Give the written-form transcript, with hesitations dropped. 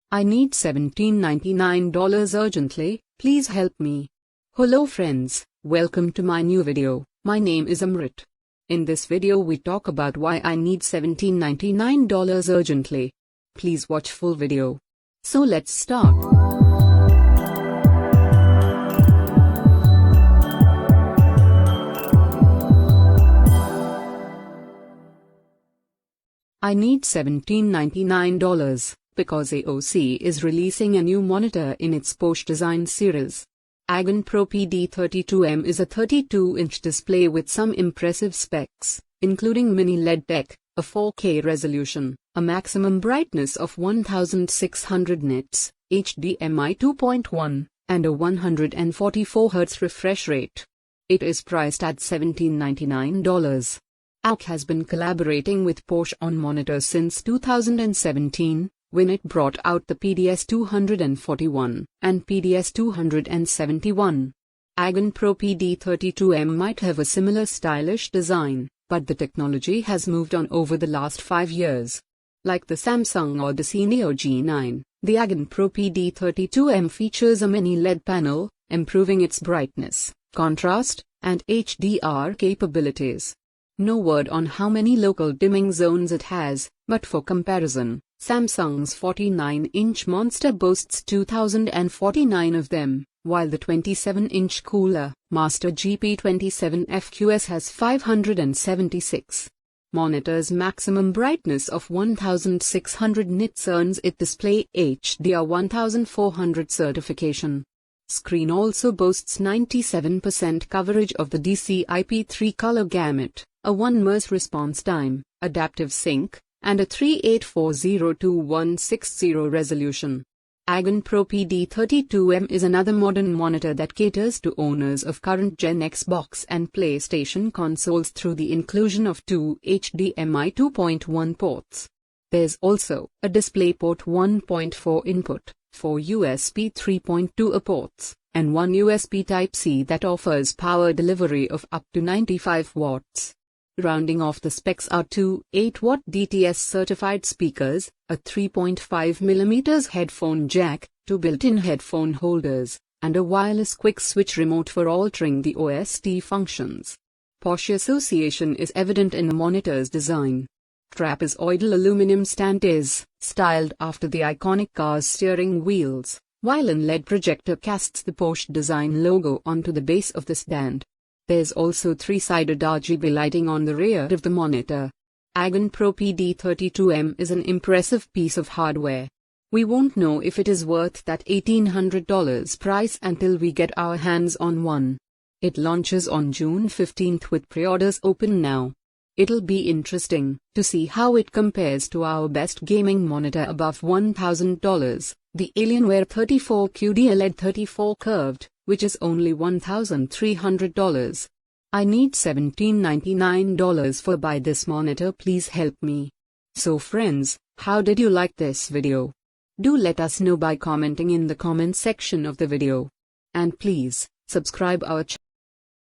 I need $17.99 urgently, please help me. Hello friends, welcome to my new video. My name is Amrit. In this video we talk about why I need $17.99 urgently. Please watch full video. So let's start. I need $17.99 because AOC is releasing a new monitor in its Porsche Design series. AOC Pro PD32M is a 32-inch display with some impressive specs, including mini LED tech, a 4K resolution, a maximum brightness of 1600 nits, HDMI 2.1, and a 144Hz refresh rate. It is priced at $17.99. AOC has been collaborating with Porsche on monitors since 2017, when it brought out the PDS-241 and PDS-271. AOC Pro PD32M might have a similar stylish design, but the technology has moved on over the last 5 years. Like the Samsung Odyssey Neo G9, the AOC Pro PD32M features a mini LED panel, improving its brightness, contrast, and HDR capabilities. No word on how many local dimming zones it has, but for comparison, Samsung's 49-inch Monster boasts 2049 of them, while the 27-inch cooler Master GP27 FQS has 576. Monitor's maximum brightness of 1600 nits earns it Display HDR 1400 certification. Screen also boasts 97% coverage of the DCI-P3 color gamut, a 1 Ms response time, adaptive sync, and a 3840x2160 resolution. AOC Pro PD32M is another modern monitor that caters to owners of current-gen Xbox and PlayStation consoles through the inclusion of 2 HDMI 2.1 ports. There's also a DisplayPort 1.4 input, 4 USB 3.2 ports, and 1 USB Type-C that offers power delivery of up to 95 watts. Rounding off the specs are 2 8-watt DTS-certified speakers, a 3.5mm headphone jack, 2 built-in headphone holders, and a wireless quick-switch remote for altering the OST functions. Porsche association is evident in the monitor's design. Trapezoidal aluminum stand is styled after the iconic car's steering wheels, while an LED projector casts the Porsche design logo onto the base of the stand. There's also 3-sided RGB lighting on the rear of the monitor. AOC Pro PD32M is an impressive piece of hardware. We won't know if it is worth that $1,800 price until we get our hands on one. It launches on June 15th with pre-orders open now. It'll be interesting to see how it compares to our best gaming monitor above $1,000, the Alienware 34QD OLED 34 curved, which is only $1,300. I need $17.99 for buy this monitor, please help me. So friends, how did you like this video? Do let us know by commenting in the comment section of the video. And please, subscribe our channel.